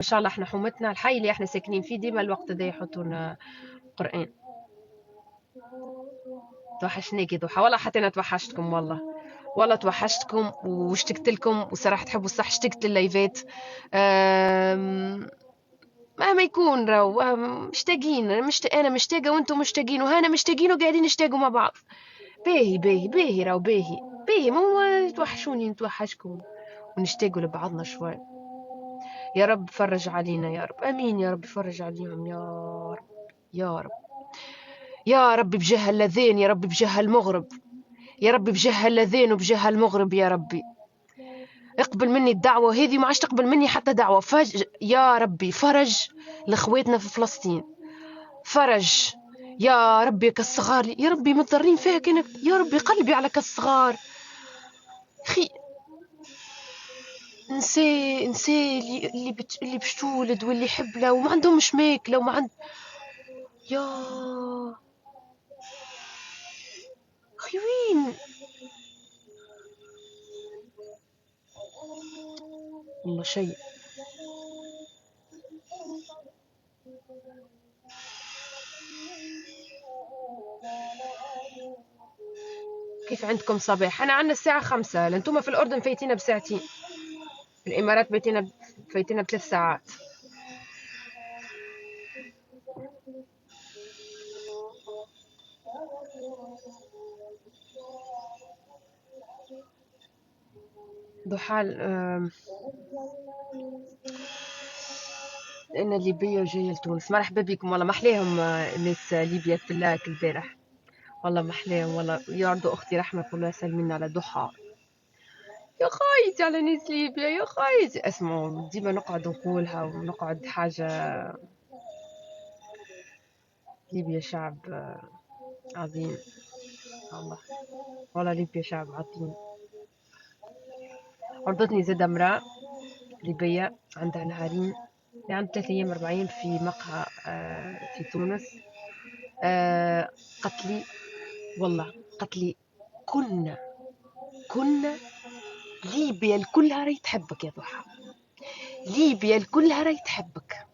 ان شاء الله احنا حومتنا الحي اللي احنا ساكنين فيه ديما الوقت ده يحطوا لنا قرآن. توحشناكي ضحى، والله حتى انا توحشتكم والله توحشتكم واشتقت لكم، وصراحة تحبوا الصح اشتقت لللايفات. مهما يكون راهو مشتاقين، انا مشتاقة وانتم مشتاقين وهنا مشتاقين وقاعدين نشتاقوا مع بعض. باهي باهي باهي راهو باهي باهي، مو توحشوني نتوحشكم ونشتاقوا لبعضنا شوي. يا رب فرج علينا يا رب، امين يا رب، فرج عليهم يا رب يا رب يا رب، بجاه اللذين يا رب، بجاه المغرب يا رب، بجاه اللذين وبجاه المغرب يا ربي. اقبل مني الدعوة هذه، ما عادش تقبل مني حتى دعوة. يا ربي فرج لخواتنا في فلسطين، فرج يا ربي كالصغار يا ربي مضطرين فيها كأنك يا ربي، قلبي على كالصغار اخي. نسي اللي باش تولد واللي يحب له وما عندهمش ماكله وما عند يا اخي وين والله شيء. كيف عندكم صباح؟ احنا عندنا الساعه 5، انتم في الاردن فايتين بساعتين، الامارات فايتين ب3 ساعات. ضحى انا ليبيه وجايه لتونس. مرحبا بكم، والله محليهم الناس ليبيا تلاك البارح، والله محليهم والله. يعرضوا اختي رحمه كلها سلمنا على ضحى. يا خايتي على ناس ليبيا يا خايتي، اسمعوا ديما نقعد نقولها ونقعد حاجه. ليبيا شعب عظيم، والله والله ليبيا شعب عظيم. عرضتني زاد امرأة ليبية عندها نهارين، يعني 3 أيام 4 أيام في مقهى في تونس. قتلي والله، قتلي. كنا ليبيا الكلها راهي تحبك يا ضحى، ليبيا الكلها راهي تحبك.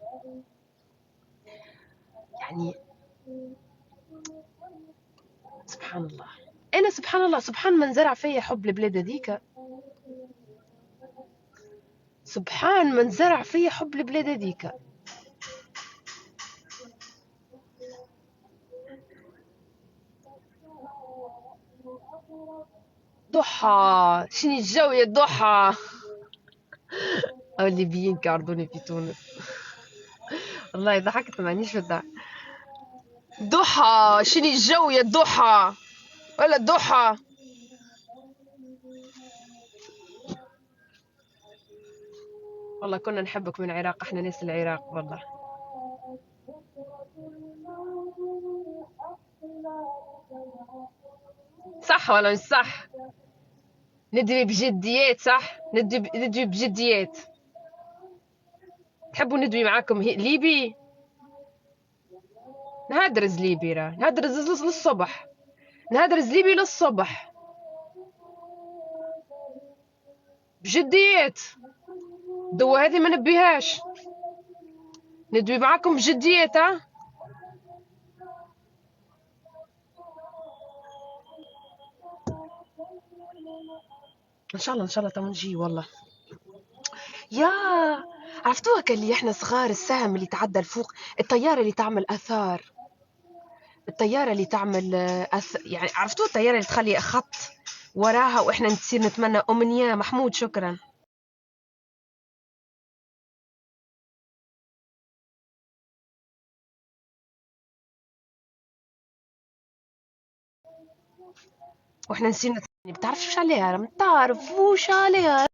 يعني سبحان الله، انا سبحان الله، سبحان من زرع فيا حب البلاد هذيك، سبحان من زرع فيا حب البلاد هذيك. ضحى شني الجو يا ضحى؟ او الليبيين كاردوني في تونس، والله ضحكت مانيش في الضحك. ضحى شني الجو يا ضحى؟ ولا ضحى؟ والله كنا نحبك من العراق، احنا ناس العراق والله. صح ولا مش صح؟ ندوي بجديات صح، ندوي بجديات. تحبوا ندوي معاكم ليبي؟ نهدرز ليبي، راه نهدرز للصبح، نهدرز ليبي للصبح بجديات. دوا هذه ما نبيهاش، ندوي معاكم بجديات. ها ان شاء الله ان شاء الله تو نجي والله. يا عرفتوها كان اللي احنا صغار، السهم اللي تعدى الفوق، الطياره اللي تعمل اثار، الطياره اللي تعمل يعني عرفتوا الطياره اللي تخلي خط وراها واحنا نصير نتمنى امنيه. محمود شكرا. واحنا نصير نتمنى، بتعرفوش عليها؟ ما تعرفوش عليها؟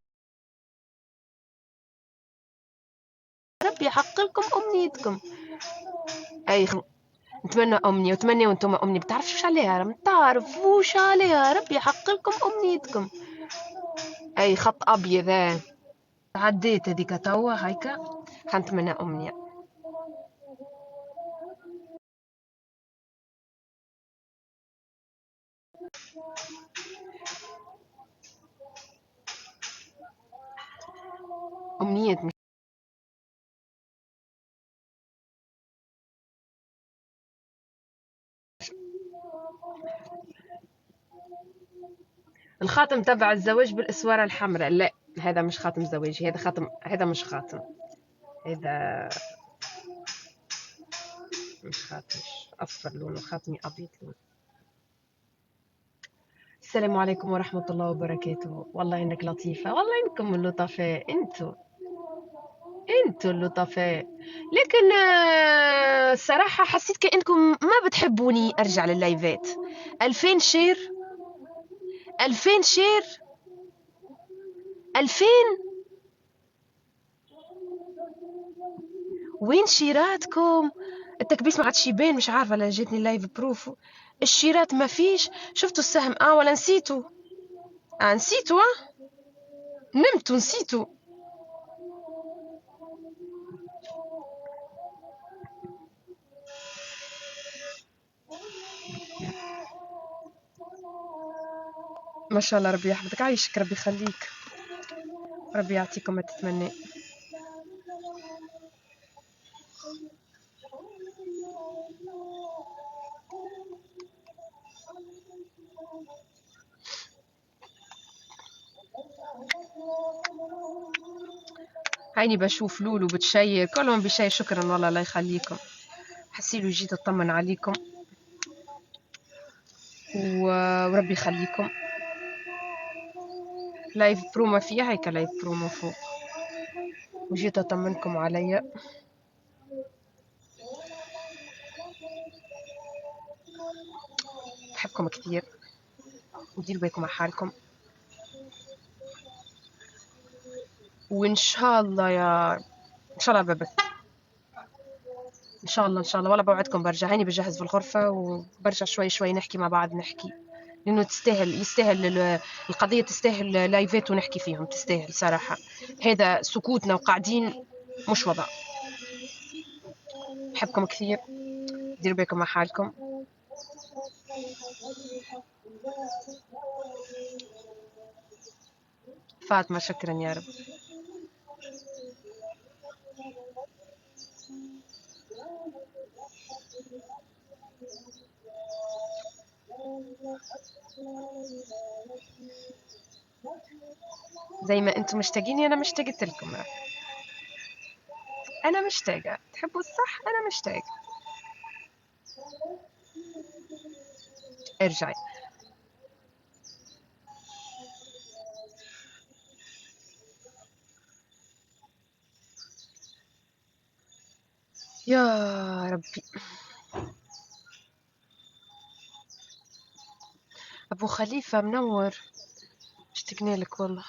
ربي يحقق لكم امنيتكم. اي نتمنى امنيه وتمنى وانتم امنيه، بتعرفوش عليها؟ ما تعرفوش عليها؟ ربي يحقق لكم امنيتكم. اي خط ابيض عديت هذيك توا هيك، حنتمنى امنيه. امنيه الخاتم تبع الزواج بالاسواره الحمراء، لا هذا مش خاتم زواج، هذا خاتم، هذا مش خاتم، هذا مش خاتم، اصفر لونه، خاتمي ابيض لونه. السلام عليكم ورحمة الله وبركاته. والله إنك لطيفة، والله إنكم اللطفاء، انتوا اللطفاء. لكن الصراحة حسيت كأنكم ما بتحبوني أرجع لللايفات. 2000 شير، 2000 شير، 2000. وين شيراتكم؟ التكبيس ما عادش يبان، مش عارفة لا جاتني لايف بروف. الشيرات ما فيش. شفتوا السهم؟ ولا نسيتوا؟ نسيتوا. نمتوا نسيتوا. ما شاء الله، ربي يحفظك، عايشك، ربي يخليك، ربي يعطيكم ما تتمنى. عيني بشوف لولو بتشير، كلهم بشير، شكرا والله، الله يخليكم. حسيلو جيت اطمن عليكم وربي يخليكم. لايف برومو فيها هيك، لايف برومو فوق، وجيت اطمنكم عليا. بحبكم كثير، وديروا بالكم على حالكم، وان شاء الله يا ان شاء الله ببث، ان شاء الله ان شاء الله، ولا بوعدكم برجع. هاني بجهز في الغرفة وبرجع شوي شوي نحكي مع بعض، نحكي لانه تستاهل، يستاهل القضية، تستاهل لايفات ونحكي فيهم، تستاهل صراحة. هذا سكوتنا وقاعدين مش وضع. بحبكم كثير، ديروا بالكم على حالكم. فاطمة شكرا يا رب. زي ما انتم مشتاقين انا مشتاقة لكم، انا مشتاقة، تحبوا الصح، انا مشتاقة. ارجعي. يا ربي. ابو خليفة منور، اشتقنا لك والله.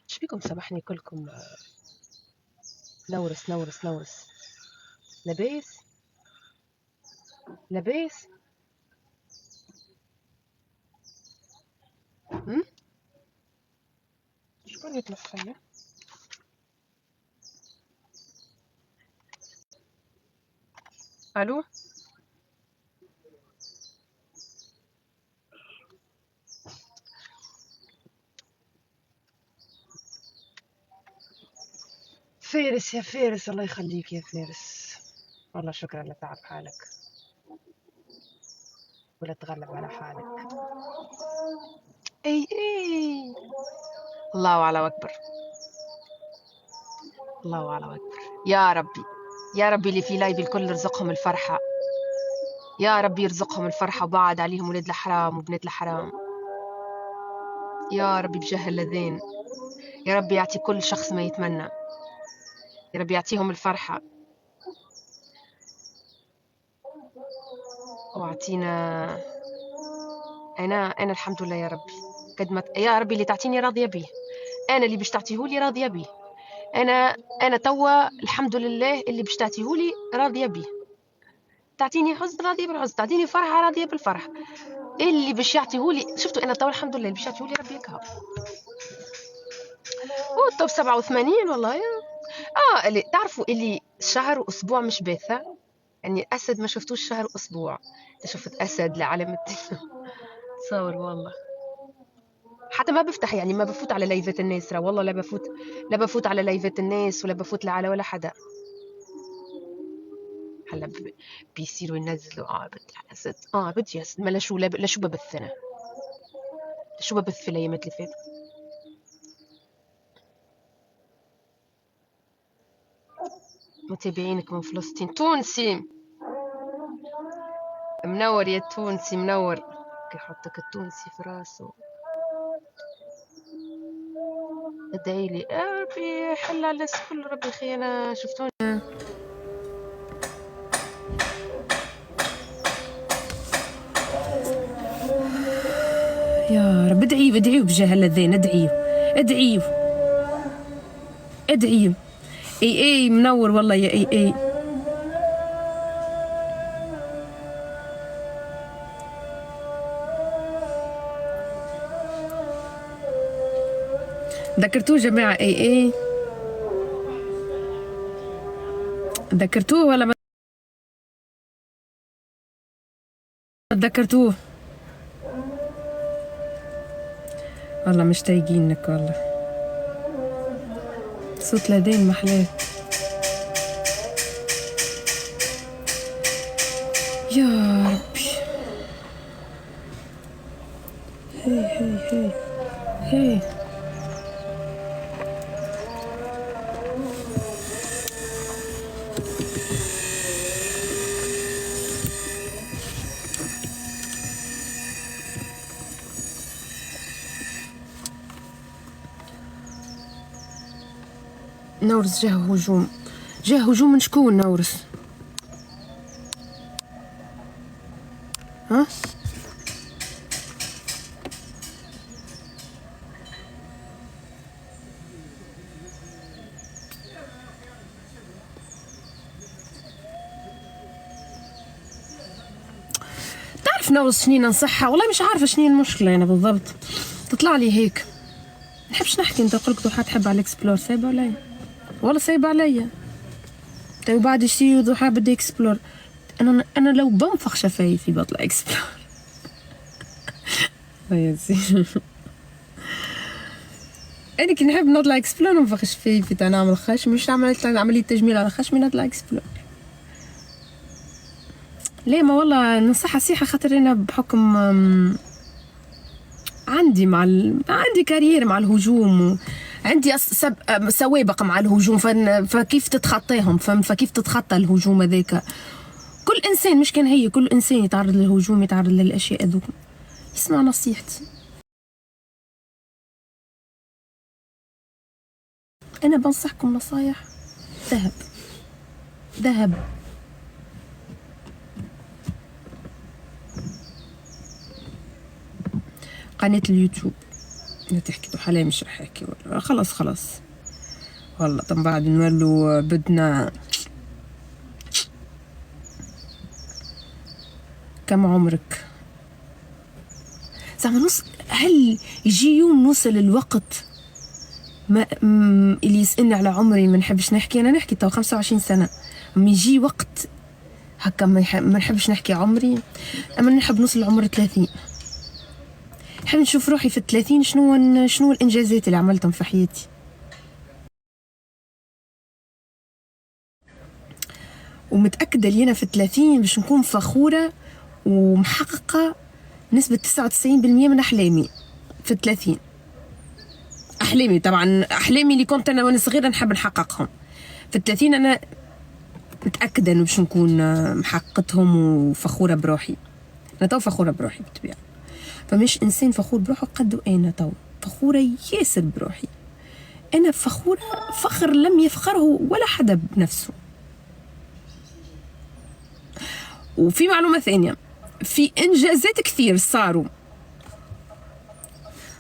ايش بيكم سامحني كلكم؟ نورس نورس نورس. لبيس لبيس. شكون يتلفى؟ الو. فارس يا فارس، الله يخليك يا فارس، والله شكرا لتعب حالك ولا تغلب على حالك. اي اي. الله على اكبر، الله على اكبر. يا ربي، يا ربي اللي في لايف الكل يرزقهم الفرحة، يا ربي يرزقهم الفرحة وبعد عليهم ولاد الحرام وبنات الحرام، يا ربي بجاه اللذين، يا ربي يعطي كل شخص ما يتمنى، يا ربي يعطيهم الفرحة واعطينا. أنا الحمد لله يا ربي، قد ما يا ربي اللي تعطيني راضية به، أنا اللي باش تعطيهولي راضية به، أنا توا الحمد لله اللي باش تعطيهولي راضية به. تعطيني حزن راضية بالحزن، تعطيني فرحة راضية بالفرح، اللي باش يعطيهولي. شفتوا أنا توا الحمد لله اللي باش يعطيهولي ربي يكهو. والطب 87 والله. اللي تعرفوا اللي شهر وأسبوع مش باثة، يعني أسد ما شفتوش شهر وأسبوع، شفت أسد لعلم الدين. تصور والله، حتى ما بفتح يعني ما بفوت على لايفات الناس، والله لا بفوت على لايفات الناس ولا بفوت لا على ولا حدا. هلا بيصيروا ينزلوا عابد على اساس عابد يس ما لا شو ببث انا، شو ببث في الايامات اللي فاتت. متابعينك من فلسطين. تونسي منور يا تونسي منور، يحطك التونسي في راسه. ادعيلي ربي يحل على الناس كل، ربي خير. انا شفتوني يا رب. ادعيوا بجاه اللذين، ادعيوا اي منور والله يا اي. ذكرتوه جماعة اي ذكرتوه ولا ما ذكرتوه؟ والله مشتاقينك والله، صوت لدين محلاه يا ربي. هي نورس جاه هجوم من شكون نورس؟ ها تعرف نورس شنين نصحها؟ والله مش عارفه شنين المشكله انا بالضبط، تطلع لي هيك نحبش نحكي. انت قلت ضحى تحب على الاكسبلور، سايبه عليا والله سايبه عليا. تو بعد يشتي ضحى بدي اكسبلور، انا لو بنفخ شفايفي بطلع اكسبلور. يا زين انا كي نحب نطلع اكسبلور ننفخ شفايفي تا نعمل خشم، مش عمليه تجميل على خشمي نطلع اكسبلور. ليه ما والله نصحها صيحه، خاطر انا بحكم عندي عندي كارير مع الهجوم، عندي سوابق مع الهجوم، فكيف تتخطيهم؟ فكيف تتخطى الهجوم هذاك؟ كل انسان مش كان هي كل انسان يتعرض للهجوم، يتعرض للاشياء هذوك. اسمع نصيحتي، انا بنصحكم نصايح ذهب. قناة اليوتيوب لا تحكي تو حاليا، مش رح احكي ولا خلاص والله. طب بعد نولوا بدنا كم عمرك؟ زعما هل يجي يوم نوصل الوقت ما اللي يسألني على عمري ما نحبش نحكي؟ انا نحكي تو 25 سنة، اما يجي وقت هكا ما نحبش نحكي عمري. اما نحب نوصل لعمر 30، نحب نشوف روحي في 30 شنو الانجازات اللي عملتهم في حياتي. ومتأكدة اللي أنا في 30 باش نكون فخورة ومحققة نسبة 99% من أحلامي في 30. أحلامي طبعا، أحلامي اللي كنت أنا وأنا صغيرة نحب نحققهم في 30. أنا متأكدة إنه باش نكون محققتهم وفخورة بروحي. أنا تو فخورة بروحي بالطبيعة، فمش إنسان فخور بروحه قد أنا تو فخورة ياسر بروحي. أنا فخورة فخر لم يفخره ولا حدا بنفسه. وفي معلومة ثانية، في إنجازات كثير صاروا،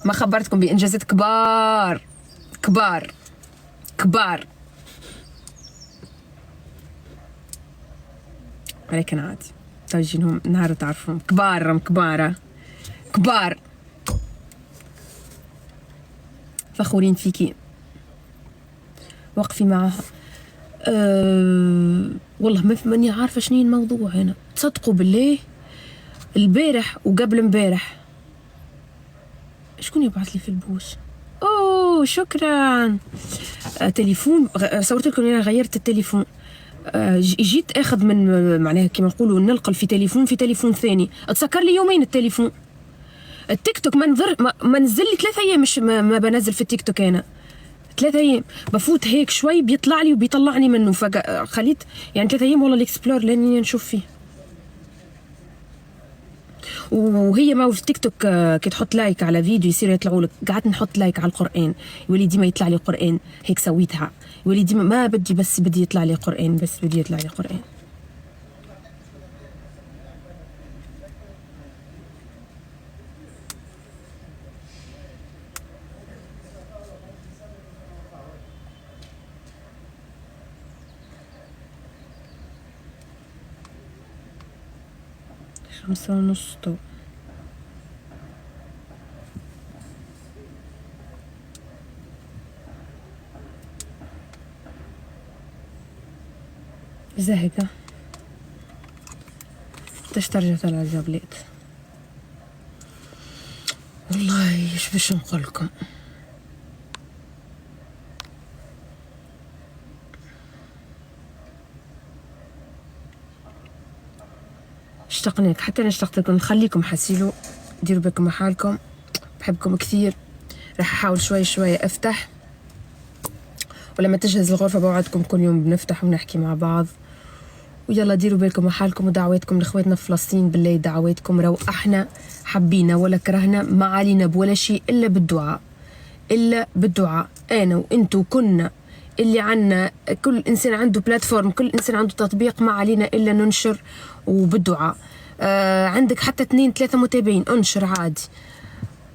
ما خبرتكم بإنجازات كبار ولكن عادي تجينهم نهار تعرفهم كبار فخورين فيكي، وقفي معها. والله ماني عارفة شنو الموضوع هنا، تصدقوا بالله البارح وقبل امبارح شكون يبعث لي في البوش؟ اوه شكرا. تليفون صورت لكم انا غيرت التليفون. جيت اخذ من معناها كيما نقولوا نلقل في تليفون ثاني، اتسكر لي يومين التليفون. التيك توك ما نزل لي 3 ايام، مش ما بنزل في التيك توك انا 3 ايام، بفوت هيك شوي بيطلع لي وبيطلعني منه، فخليت يعني 3 ايام والله الاكسبلور لاني نشوف فيه. وهي ما في تيك توك كي تحط لايك على فيديو يصير يطلعوا لك. قعدت نحط لايك على القران يولي ديما يطلع لي قران، هيك سويتها يولي ديما ما بدي، بس بدي يطلع لي قران، بس بدي يطلع لي قران. خمسة ونص تو. زهقة تشترجة على الجبلات والله. ايش باش نقولكم، اشتقناك حتى انا اشتقت لكم. نخليكم حسيلو، ديروا بالكم حالكم، بحبكم كثير. راح احاول شوي شوي افتح، ولما تجهز الغرفة بوعدكم كل يوم بنفتح ونحكي مع بعض. ويلا ديروا بالكم حالكم، ودعواتكم لاخواتنا في فلسطين. بالله دعواتكم، راو احنا حبينا ولا كرهنا ما علينا بولا شيء الا بالدعاء، الا بالدعاء. انا وانتو كنا اللي عنا، كل انسان عنده بلاتفورم، كل انسان عنده تطبيق، ما علينا الا ننشر وبالدعاء. عندك حتى 2 3 متابعين انشر عادي.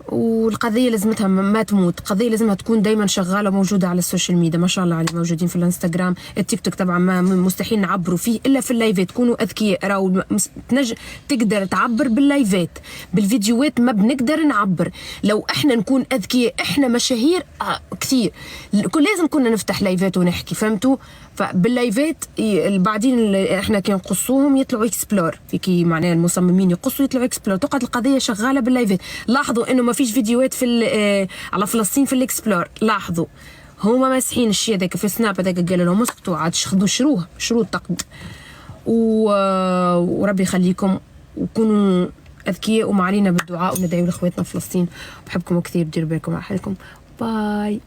والقضية لازمتها ما تموت، قضية لازمها تكون دايما شغالة موجودة على السوشيال ميديا. ما شاء الله عليه موجودين في الانستغرام، التيك توك طبعا ما مستحيل نعبروا فيه إلا في اللايفات. تكونوا أذكياء، راهو تقدر تعبر باللايفات، بالفيديوهات ما بنقدر نعبر. لو احنا نكون أذكياء، احنا مشاهير كثير، لازم كنا نفتح لايفات ونحكي، فهمتوا؟ فباللايفات بعدين احنا كي نقصوهم يطلعوا اكسبلور، كي معناها المصممين يقصوا يطلعوا اكسبلور، تقعد القضيه شغاله باللايفات. لاحظوا انه ما فيش فيديوهات في على فلسطين في الاكسبلور، لاحظوا هما ماسحين الشيء هذاك في سناب، هذاك قالوا لهم اسكتوا عاد شروه التقد. وربي يخليكم وكونوا اذكياء، وما علينا بالدعاء وندعوا لاخواتنا في فلسطين. بحبكم كثير، ديروا بالكم على حالكم. باي.